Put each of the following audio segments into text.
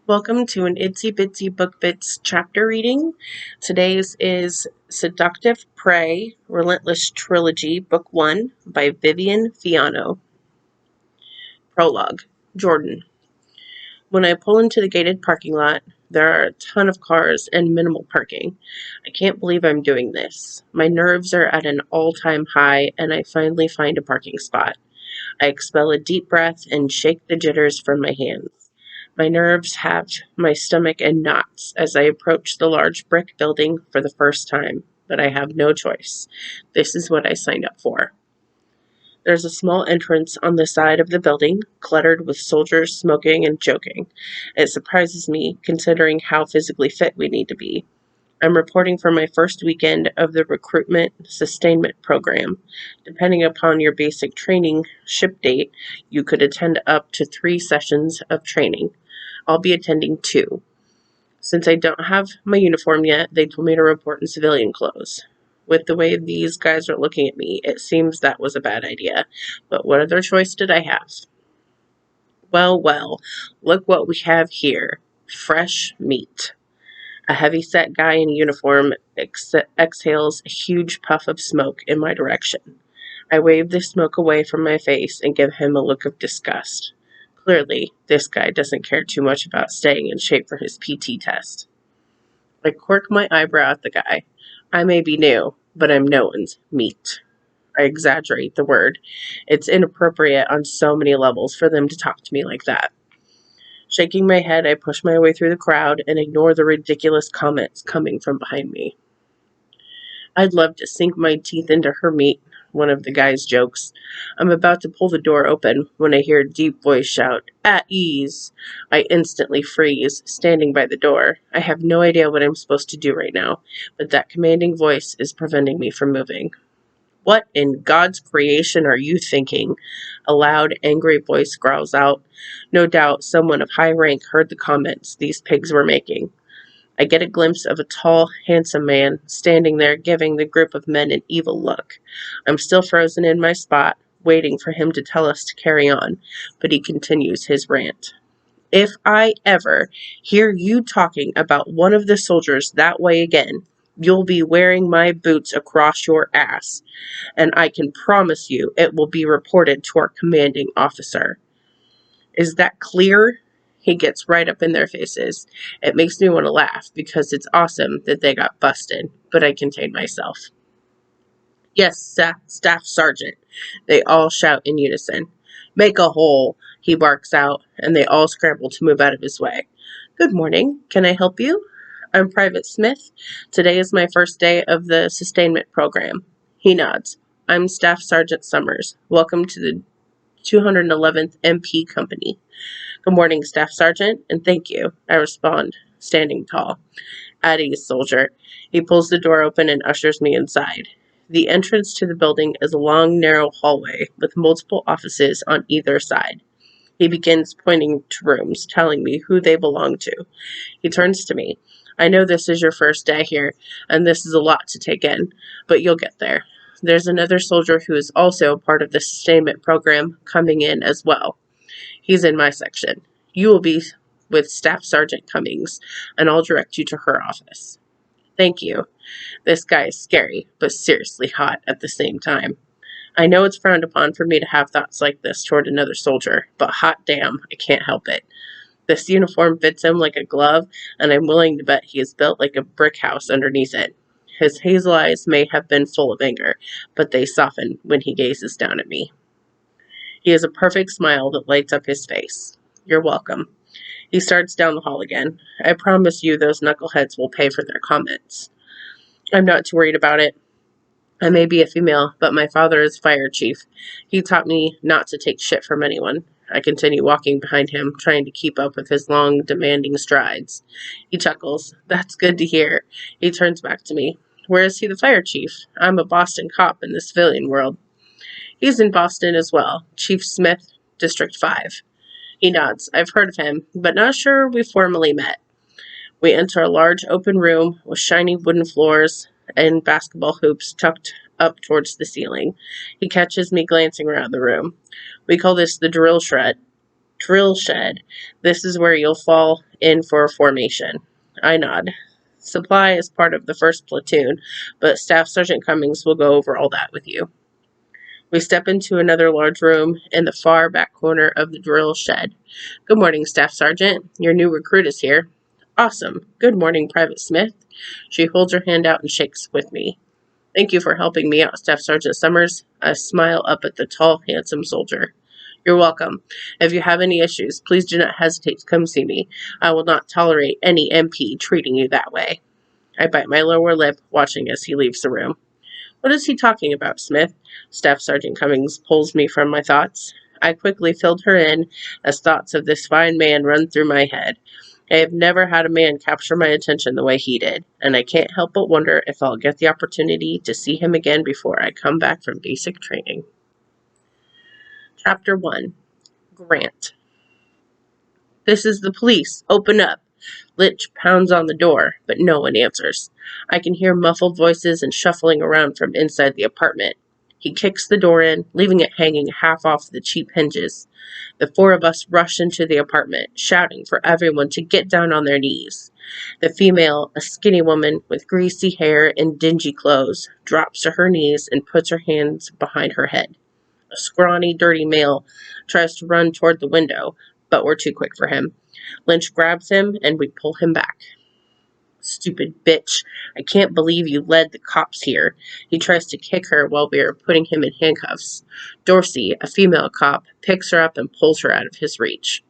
Welcome to an Itsy Bitsy Book Bits chapter reading. Today's is Seductive Prey, Relentless Trilogy, Book 1 by Vivian Fiano. Prologue, Jordan. When I pull into the gated parking lot, there are a ton of cars and minimal parking. I can't believe I'm doing this. My nerves are at an all-time high, and I finally find a parking spot. I expel a deep breath and shake the jitters from my hands. My nerves have my stomach in knots as I approach the large brick building for the first time, but I have no choice. This is what I signed up for. There's a small entrance on the side of the building, cluttered with soldiers smoking and joking. It surprises me, considering how physically fit we need to be. I'm reporting for my first weekend of the recruitment sustainment program. Depending upon your basic training ship date, you could attend up to 3 sessions of training. I'll be attending 2. Since I don't have my uniform yet, they told me to report in civilian clothes. With the way these guys are looking at me, it seems that was a bad idea. But what other choice did I have? Well, look what we have here. Fresh meat. A heavy-set guy in a uniform exhales a huge puff of smoke in my direction. I wave the smoke away from my face and give him a look of disgust. Clearly, this guy doesn't care too much about staying in shape for his PT test. I quirk my eyebrow at the guy. I may be new, but I'm no one's meat. I exaggerate the word. It's inappropriate on so many levels for them to talk to me like that. Shaking my head, I push my way through the crowd and ignore the ridiculous comments coming from behind me. I'd love to sink my teeth into her meat, one of the guys jokes. I'm about to pull the door open when I hear a deep voice shout, "At ease!" I instantly freeze, standing by the door. I have no idea what I'm supposed to do right now, but that commanding voice is preventing me from moving. "What in God's creation are you thinking?" A loud, angry voice growls out. No doubt someone of high rank heard the comments these pigs were making. I get a glimpse of a tall, handsome man standing there giving the group of men an evil look. I'm still frozen in my spot, waiting for him to tell us to carry on, but he continues his rant. "If I ever hear you talking about one of the soldiers that way again, you'll be wearing my boots across your ass, and I can promise you it will be reported to our commanding officer. Is that clear?" He gets right up in their faces. It makes me want to laugh because it's awesome that they got busted, but I contain myself. "Yes, Staff Sergeant," they all shout in unison. "Make a hole," he barks out, and they all scramble to move out of his way. "Good morning. Can I help you?" "I'm Private Smith. Today is my first day of the sustainment program." He nods. "I'm Staff Sergeant Summers. Welcome to the 211th MP Company." "Good morning, Staff Sergeant, and thank you," I respond, standing tall. "At ease, soldier." He pulls the door open and ushers me inside. The entrance to the building is a long, narrow hallway with multiple offices on either side. He begins pointing to rooms, telling me who they belong to. He turns to me. "I know this is your first day here, and this is a lot to take in, but you'll get there. There's another soldier who is also part of the sustainment program coming in as well. He's in my section. You will be with Staff Sergeant Cummings, and I'll direct you to her office." "Thank you." This guy is scary, but seriously hot at the same time. I know it's frowned upon for me to have thoughts like this toward another soldier, but hot damn, I can't help it. This uniform fits him like a glove, and I'm willing to bet he is built like a brick house underneath it. His hazel eyes may have been full of anger, but they soften when he gazes down at me. He has a perfect smile that lights up his face. "You're welcome." He starts down the hall again. "I promise you those knuckleheads will pay for their comments." I'm not too worried about it. I may be a female, but my father is fire chief. He taught me not to take shit from anyone. I continue walking behind him, trying to keep up with his long, demanding strides. He chuckles. "That's good to hear." He turns back to me. "Where is he the fire chief? I'm a Boston cop in the civilian world." "He's in Boston as well. Chief Smith, District 5. He nods. "I've heard of him, but not sure we formally met." We enter a large open room with shiny wooden floors and basketball hoops tucked up towards the ceiling. He catches me glancing around the room. "We call this the drill shred." Drill shed. This is where you'll fall in for a formation. I nod. Supply is part of the first platoon, but Staff Sergeant Cummings will go over all that with you. We step into another large room in the far back corner of the drill shed. Good morning, Staff Sergeant. Your new recruit is here. Awesome. Good morning, Private Smith. She holds her hand out and shakes with me. Thank you for helping me out, Staff Sergeant Summers. I smile up at the tall, handsome soldier. You're welcome. If you have any issues, please do not hesitate to come see me. I will not tolerate any MP treating you that way. I bite my lower lip, watching as he leaves the room. What is he talking about, Smith? Staff Sergeant Cummings pulls me from my thoughts. I quickly filled her in as thoughts of this fine man run through my head. I have never had a man capture my attention the way he did, and I can't help but wonder if I'll get the opportunity to see him again before I come back from basic training. Chapter 1. Grant. This is the police. Open up. Lynch pounds on the door, but no one answers. I can hear muffled voices and shuffling around from inside the apartment. He kicks the door in, leaving it hanging half off the cheap hinges. The four of us rush into the apartment, shouting for everyone to get down on their knees. The female, a skinny woman with greasy hair and dingy clothes, drops to her knees and puts her hands behind her head. A scrawny, dirty male tries to run toward the window, but we're too quick for him. Lynch grabs him, and we pull him back. Stupid bitch. I can't believe you led the cops here. He tries to kick her while we are putting him in handcuffs. Dorsey, a female cop, picks her up and pulls her out of his reach.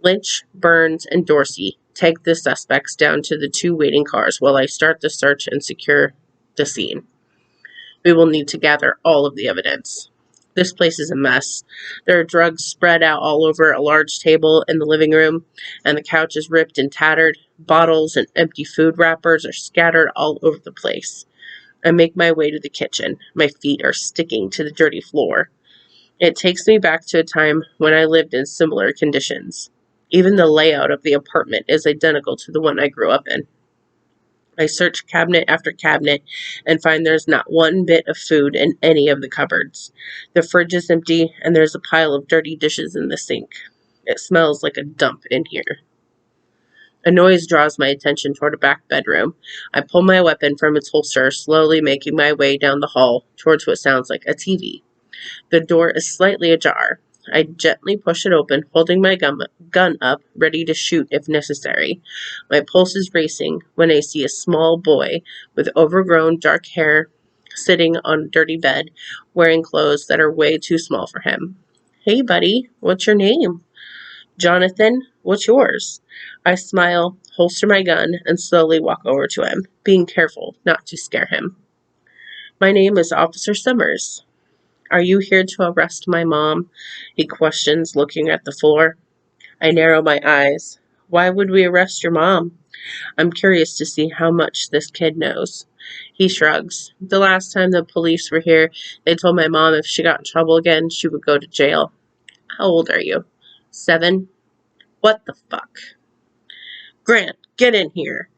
Lynch, Burns, and Dorsey take the suspects down to the two waiting cars while I start the search and secure the scene. We will need to gather all of the evidence. This place is a mess. There are drugs spread out all over a large table in the living room, and the couch is ripped and tattered. Bottles and empty food wrappers are scattered all over the place. I make my way to the kitchen. My feet are sticking to the dirty floor. It takes me back to a time when I lived in similar conditions. Even the layout of the apartment is identical to the one I grew up in. I search cabinet after cabinet and find there's not one bit of food in any of the cupboards. The fridge is empty, and there's a pile of dirty dishes in the sink. It smells like a dump in here. A noise draws my attention toward a back bedroom. I pull my weapon from its holster, slowly making my way down the hall towards what sounds like a TV. The door is slightly ajar. I gently push it open, holding my gun up, ready to shoot if necessary. My pulse is racing when I see a small boy with overgrown dark hair sitting on a dirty bed, wearing clothes that are way too small for him. Hey, buddy, what's your name? Jonathan, what's yours? I smile, holster my gun, and slowly walk over to him, being careful not to scare him. My name is Officer Summers. Are you here to arrest my mom? He questions, looking at the floor. I narrow my eyes. Why would we arrest your mom? I'm curious to see how much this kid knows. He shrugs. The last time the police were here, they told my mom if she got in trouble again, she would go to jail. How old are you? 7. What the fuck? Grant, get in here.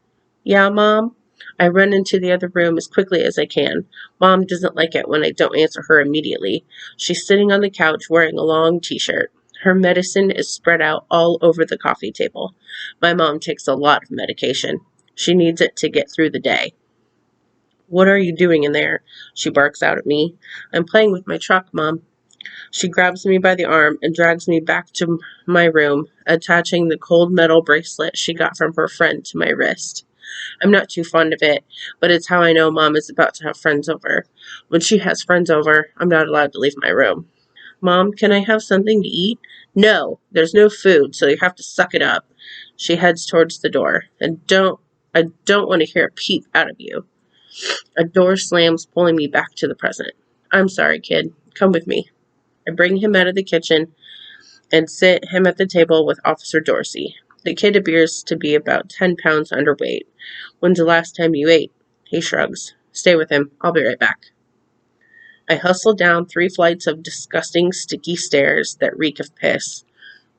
Yeah, Mom? I run into the other room as quickly as I can. Mom doesn't like it when I don't answer her immediately. She's sitting on the couch wearing a long t-shirt. Her medicine is spread out all over the coffee table. My mom takes a lot of medication. She needs it to get through the day. What are you doing in there? She barks out at me. I'm playing with my truck, Mom. She grabs me by the arm and drags me back to my room, attaching the cold metal bracelet she got from her friend to my wrist. I'm not too fond of it, but it's how I know Mom is about to have friends over. When she has friends over, I'm not allowed to leave my room. Mom, can I have something to eat? No, there's no food, so you have to suck it up. She heads towards the door. I don't want to hear a peep out of you. A door slams, pulling me back to the present. I'm sorry, kid. Come with me. I bring him out of the kitchen and sit him at the table with Officer Dorsey. The kid appears to be about 10 pounds underweight. When's the last time you ate? He shrugs. Stay with him. I'll be right back. I hustle down 3 flights of disgusting, sticky stairs that reek of piss.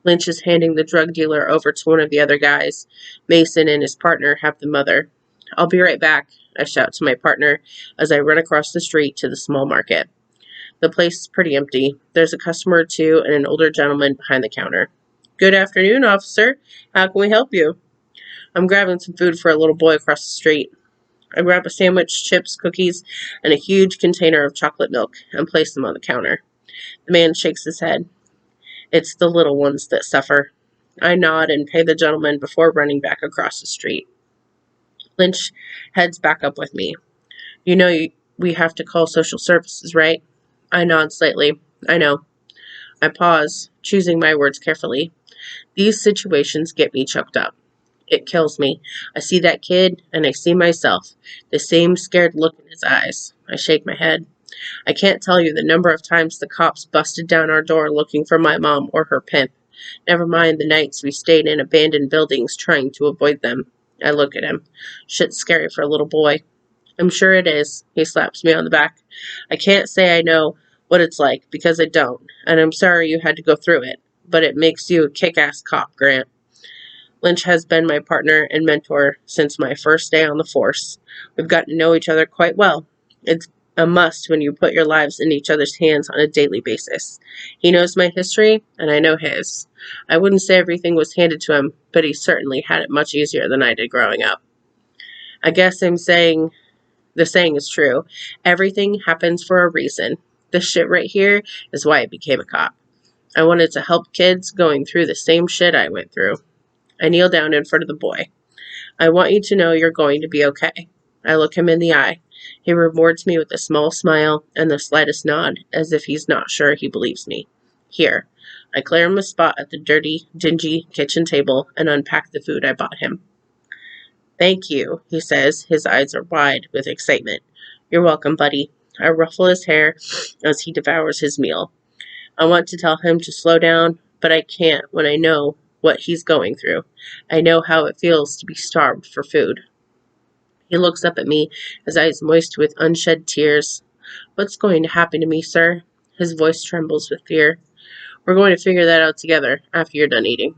Lynch is handing the drug dealer over to one of the other guys. Mason and his partner have the mother. I'll be right back, I shout to my partner as I run across the street to the small market. The place is pretty empty. There's a customer or two and an older gentleman behind the counter. Good afternoon, officer. How can we help you? I'm grabbing some food for a little boy across the street. I grab a sandwich, chips, cookies, and a huge container of chocolate milk and place them on the counter. The man shakes his head. It's the little ones that suffer. I nod and pay the gentleman before running back across the street. Lynch heads back up with me. You know we have to call social services, right? I nod slightly. I know. I pause, choosing my words carefully. These situations get me choked up. It kills me. I see that kid, and I see myself, the same scared look in his eyes. I shake my head. I can't tell you the number of times the cops busted down our door looking for my mom or her pimp. Never mind the nights we stayed in abandoned buildings trying to avoid them. I look at him. Shit's scary for a little boy. I'm sure it is. He slaps me on the back. I can't say I know what it's like, because I don't, and I'm sorry you had to go through it, but it makes you a kick-ass cop, Grant. Lynch has been my partner and mentor since my first day on the force. We've gotten to know each other quite well. It's a must when you put your lives in each other's hands on a daily basis. He knows my history, and I know his. I wouldn't say everything was handed to him, but he certainly had it much easier than I did growing up. I guess I'm saying the saying is true. Everything happens for a reason. This shit right here is why I became a cop. I wanted to help kids going through the same shit I went through. I kneel down in front of the boy. I want you to know you're going to be okay. I look him in the eye. He rewards me with a small smile and the slightest nod, as if he's not sure he believes me. Here. I clear him a spot at the dirty, dingy kitchen table and unpack the food I bought him. Thank you, he says. His eyes are wide with excitement. You're welcome, buddy. I ruffle his hair as he devours his meal. I want to tell him to slow down, but I can't when I know what he's going through. I know how it feels to be starved for food. He looks up at me, his eyes moist with unshed tears. What's going to happen to me, sir? His voice trembles with fear. We're going to figure that out together after you're done eating.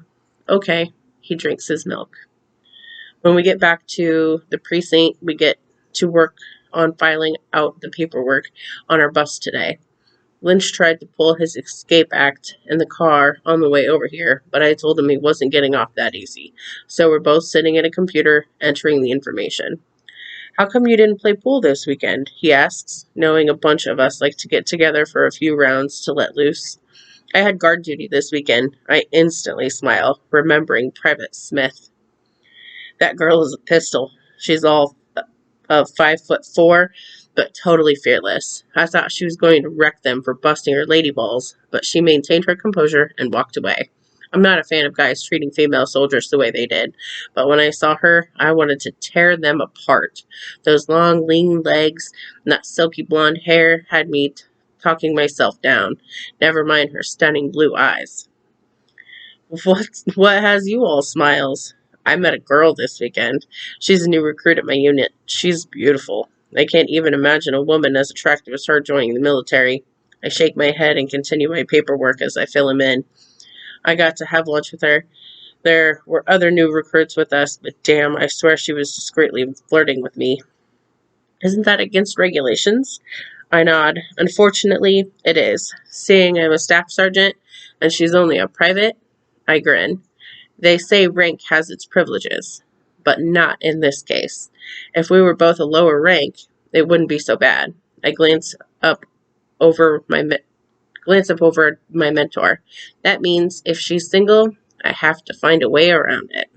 Okay. He drinks his milk. When we get back to the precinct, we get to work on filing out the paperwork on our bus today. Lynch tried to pull his escape act in the car on the way over here, but I told him he wasn't getting off that easy. So we're both sitting at a computer, entering the information. How come you didn't play pool this weekend? He asks, knowing a bunch of us like to get together for a few rounds to let loose. I had guard duty this weekend. I instantly smile, remembering Private Smith. That girl is a pistol. She's all of 5'4", but totally fearless. I thought she was going to wreck them for busting her lady balls, but she maintained her composure and walked away. I'm not a fan of guys treating female soldiers the way they did, but when I saw her, I wanted to tear them apart. Those long, lean legs and that silky blonde hair had me talking myself down. Never mind her stunning blue eyes. What has you all smiles? I met a girl this weekend. She's a new recruit at my unit. She's beautiful. I can't even imagine a woman as attractive as her joining the military. I shake my head and continue my paperwork as I fill him in. I got to have lunch with her. There were other new recruits with us, but damn, I swear she was discreetly flirting with me. Isn't that against regulations? I nod. Unfortunately, it is. Seeing I'm a staff sergeant and she's only a private, I grin. They say rank has its privileges, but not in this case. If we were both a lower rank, it wouldn't be so bad. I glance up over my mentor. That means if she's single, I have to find a way around it.